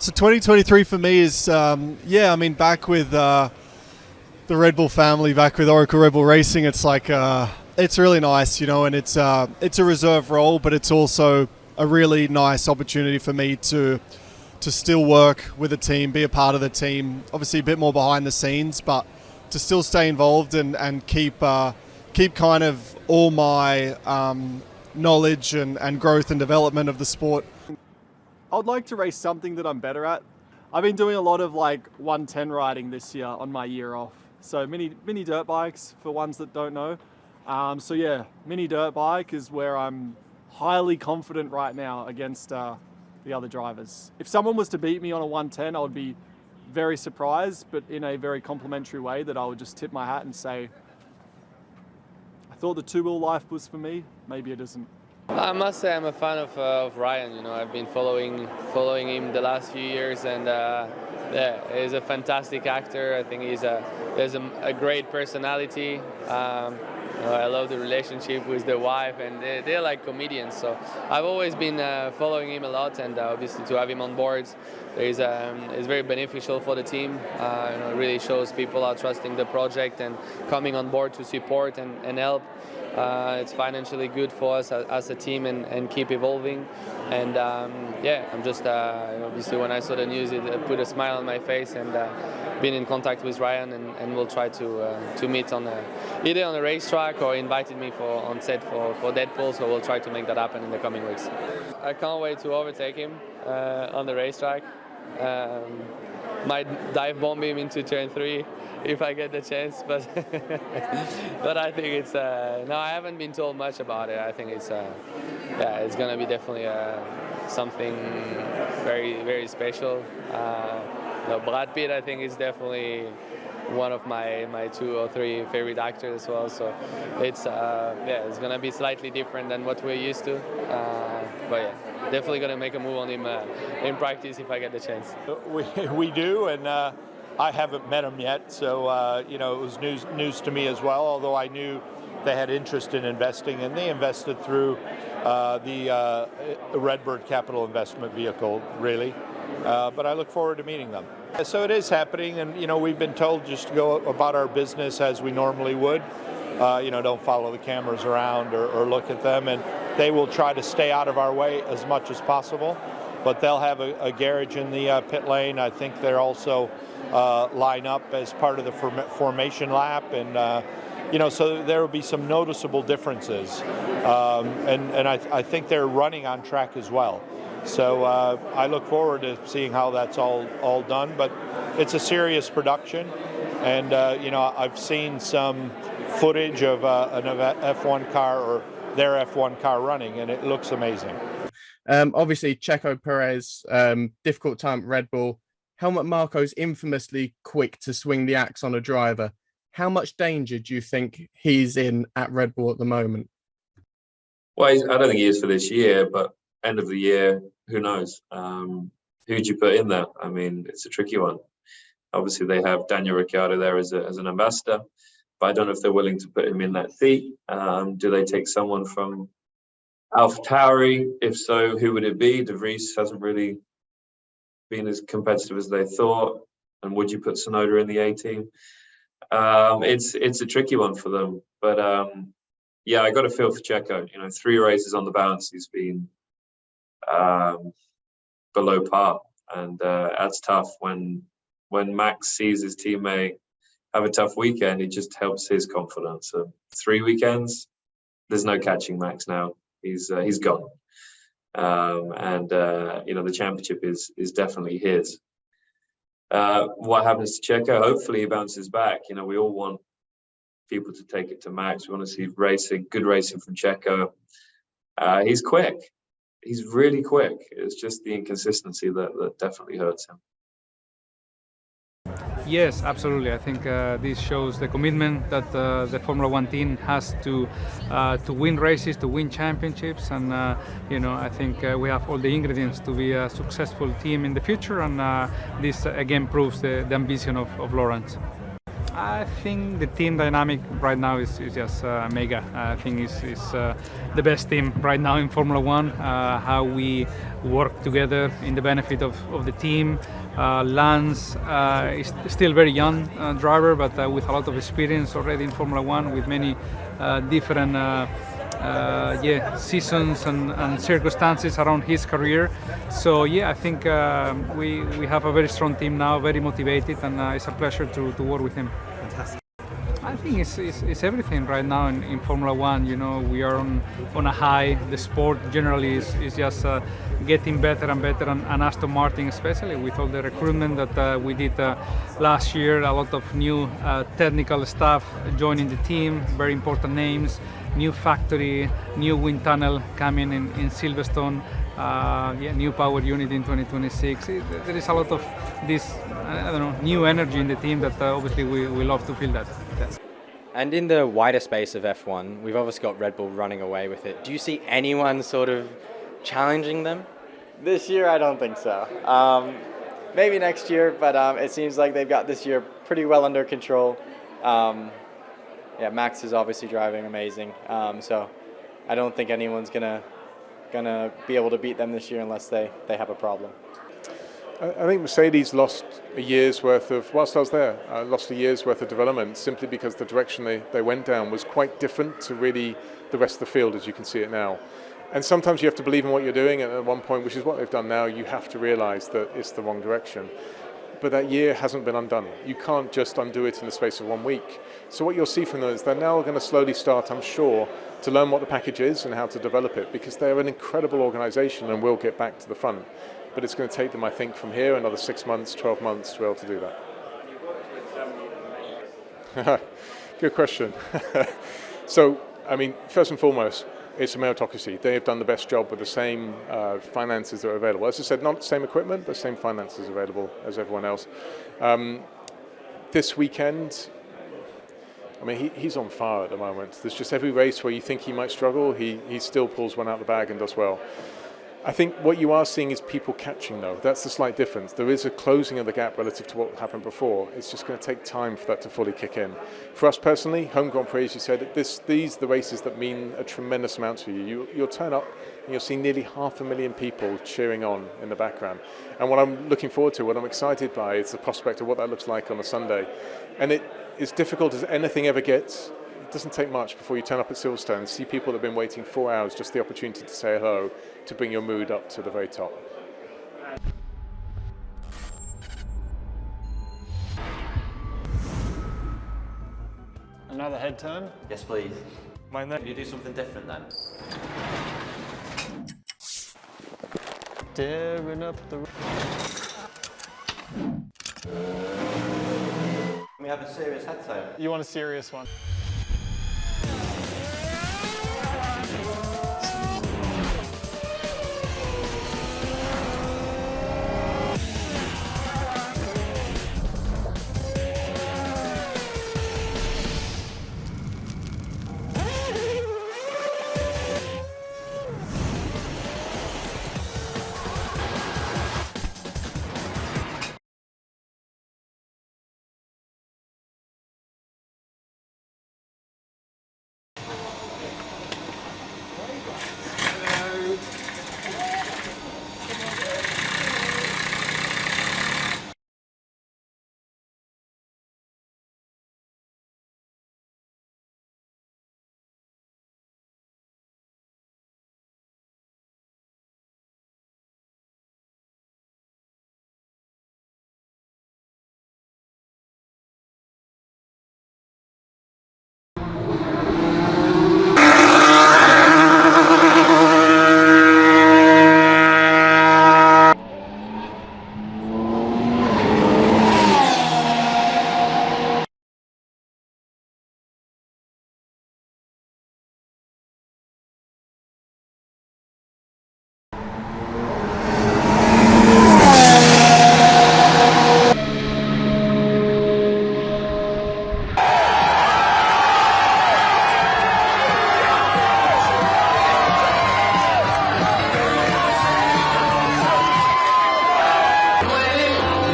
So 2023 for me is, back with the Red Bull family, back with Oracle Red Bull Racing. It's like, it's really nice, and it's a reserve role, but it's also a really nice opportunity for me to still work with a team, be a part of the team. Obviously, a bit more behind the scenes, but to still stay involved and keep kind of all my knowledge and growth and development of the sport. I'd like to race something that I'm better at. I've been doing a lot of like 110 riding this year on my year off. So mini dirt bikes for ones that don't know. Mini dirt bike is where I'm highly confident right now against the other drivers. If someone was to beat me on a 110, I would be very surprised, but in a very complimentary way that I would just tip my hat and say, I thought the two-wheel life was for me, maybe it isn't. I must say I'm a fan of Ryan. I've been following him the last few years, and he's a fantastic actor. I think he's a great personality. I love the relationship with the wife, and they're like comedians. So I've always been following him a lot, and obviously to have him on board is very beneficial for the team. It really shows people are trusting the project and coming on board to support and help. It's financially good for us as a team and keep evolving. And I'm just obviously when I saw the news, it put a smile on my face, and been in contact with Ryan, and we'll try to meet on either on a racetrack or invited me on set for Deadpool. So we'll try to make that happen in the coming weeks. I can't wait to overtake him on the racetrack. Might dive bomb him into turn 3 if I get the chance, but but I think it's no, I haven't been told much about it. I think it's gonna be definitely something very, very special. Brad Pitt, I think, is definitely one of my 2 or 3 favorite actors as well. So it's gonna be slightly different than what we're used to. Definitely gonna make a move on him in practice if I get the chance. We do, and I haven't met him yet, so it was news to me as well. Although I knew they had interest in investing, and they invested through the Redbird Capital Investment Vehicle, really. But I look forward to meeting them. So it is happening, and we've been told just to go about our business as we normally would. Don't follow the cameras around or look at them, and they will try to stay out of our way as much as possible. But they'll have a garage in the pit lane. I think they're also line up as part of the formation lap, and so there will be some noticeable differences. And I think they're running on track as well. So I look forward to seeing how that's all done. But it's a serious production, and I've seen some footage of an F1 car or their F1 car running, and it looks amazing. Obviously, Checo, Perez, difficult time at Red Bull. Helmut Marko's infamously quick to swing the axe on a driver. How much danger do you think he's in at Red Bull at the moment? Well, I don't think he is for this year, but end of the year, who knows? Who'd you put in there? I mean, it's a tricky one. Obviously, they have Daniel Ricciardo there as an ambassador, but I don't know if they're willing to put him in that seat. Do they take someone from AlphaTauri? If so, who would it be? De Vries hasn't really been as competitive as they thought. And would you put Tsunoda in the A team? It's a tricky one for them. But I got a feel for Checo. 3 races on the bounce, he's been below par, and that's tough. When Max sees his teammate have a tough weekend, it just helps his confidence. So 3 weekends, there's no catching Max now. He's gone, the championship is definitely his. What happens to Checo? Hopefully he bounces back. We all want people to take it to Max. We want to see good racing from Checo. He's quick. He's really quick. It's just the inconsistency that definitely hurts him. Yes, absolutely. I think this shows the commitment that the Formula One team has to win races, to win championships, and I think we have all the ingredients to be a successful team in the future. And this again proves the ambition of Lawrence. I think the team dynamic right now is just mega. I think it's the best team right now in Formula One. How we work together in the benefit of the team. Lance is still very young driver, but with a lot of experience already in Formula One, with many different seasons and circumstances around his career. So I think we have a very strong team now, very motivated, and it's a pleasure to work with him. Fantastic. I think it's everything right now in Formula One. You know, we are on a high. The sport generally is just getting better and better, and Aston Martin especially, with all the recruitment that we did last year. A lot of new technical staff joining the team, very important names, new factory, new wind tunnel coming in Silverstone, new power unit in 2026. There is a lot of this, new energy in the team that obviously we love to feel that. And in the wider space of F1, we've obviously got Red Bull running away with it. Do you see anyone sort of challenging them? This year, I don't think so. Maybe next year, but it seems like they've got this year pretty well under control. Max is obviously driving amazing, so I don't think anyone's gonna be able to beat them this year unless they have a problem. I think Mercedes lost a year's worth of, whilst I was there, lost a year's worth of development simply because the direction they went down was quite different to really the rest of the field as you can see it now. And sometimes you have to believe in what you're doing, and at one point, which is what they've done now, you have to realise that it's the wrong direction. But that year hasn't been undone. You can't just undo it in the space of 1 week. So what you'll see from them is they're now going to slowly start, I'm sure, to learn what the package is and how to develop it, because they're an incredible organisation and will get back to the front. But it's going to take them, I think, from here another 6 months, 12 months to be able to do that. Good question. So, I mean, first and foremost, it's a meritocracy. They have done the best job with the same finances that are available. As I said, not the same equipment, but same finances available as everyone else. This weekend, I mean, he's on fire at the moment. There's just every race where you think he might struggle, he still pulls one out of the bag and does well. I think what you are seeing is people catching, though. That's the slight difference. There is a closing of the gap relative to what happened before. It's just going to take time for that to fully kick in. For us personally, home Grand Prix, as you said, these are the races that mean a tremendous amount to you. You'll turn up and you'll see nearly 500,000 people cheering on in the background. And what I'm looking forward to, what I'm excited by, is the prospect of what that looks like on a Sunday. And it, as difficult as anything ever gets, it doesn't take much before you turn up at Silverstone and see people that have been waiting 4 hours, just the opportunity to say hello, to bring your mood up to the very top. Another head turn. Yes, please. Mind that. Can you do something different then? Tearing up the. We have a serious head turn. You want a serious one?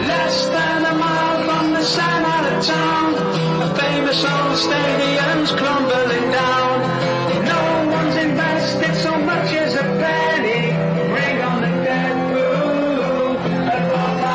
Less than a mile from the center of town. the Soul Stadium's crumbling down. No one's invested so much as a penny. Bring on the Deadpool and Bob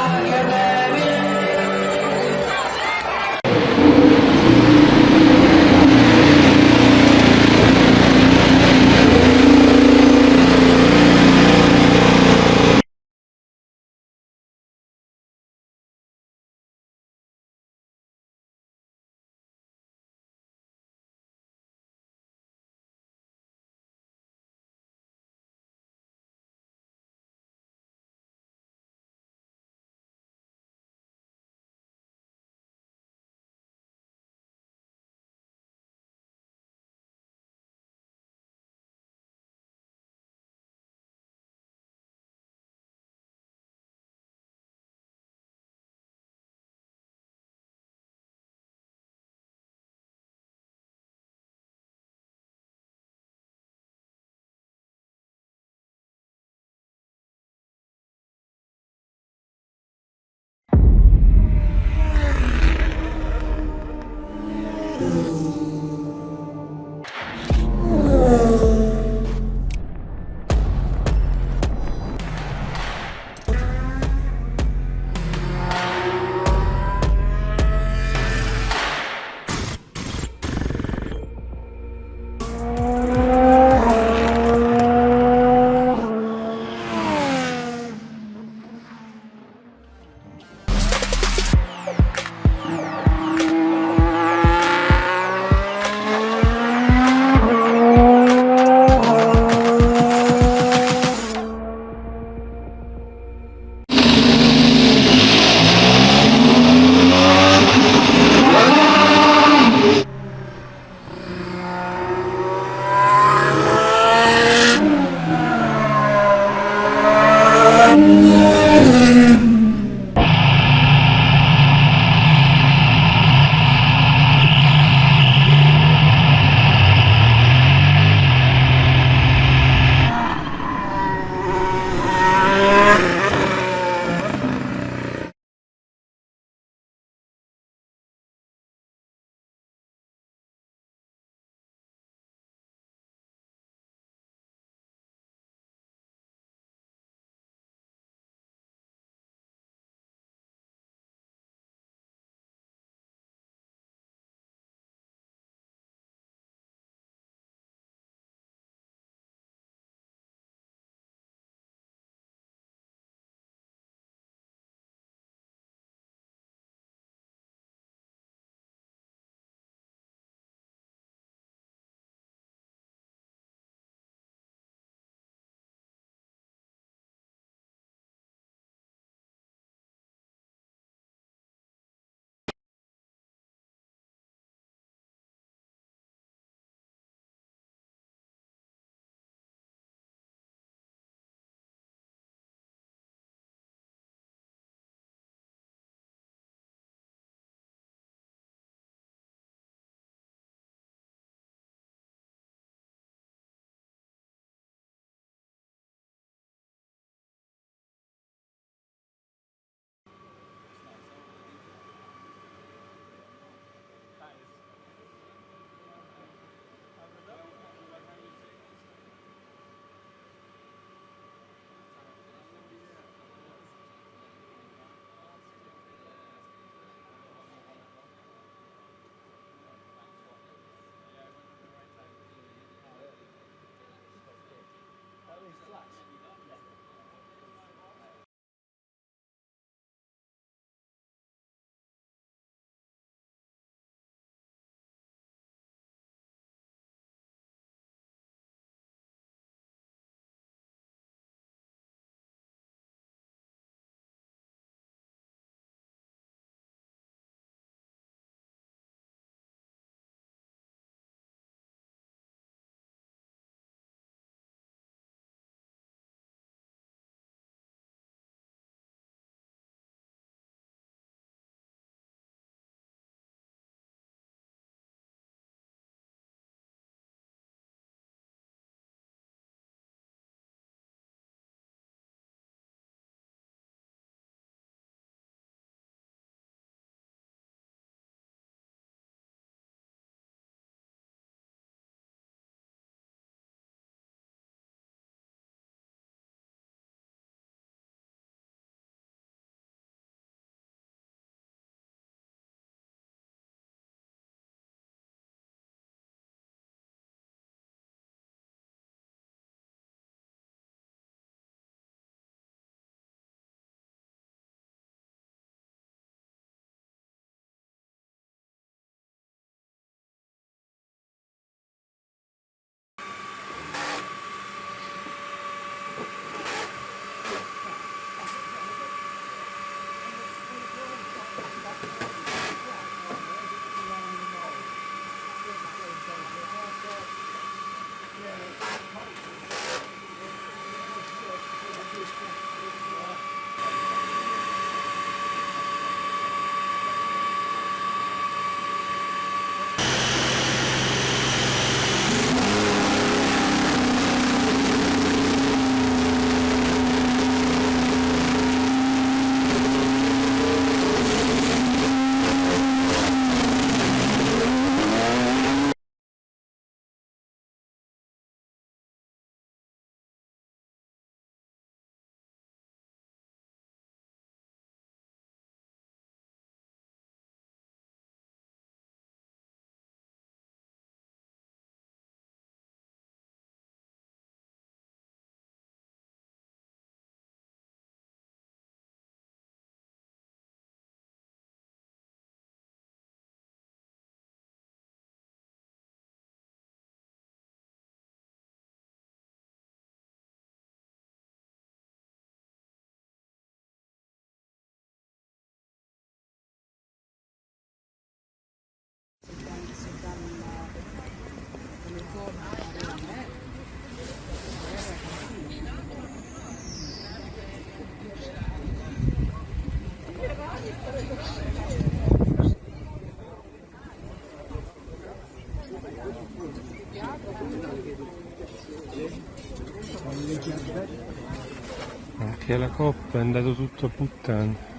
Anche la coppa è andato tutto a puttane.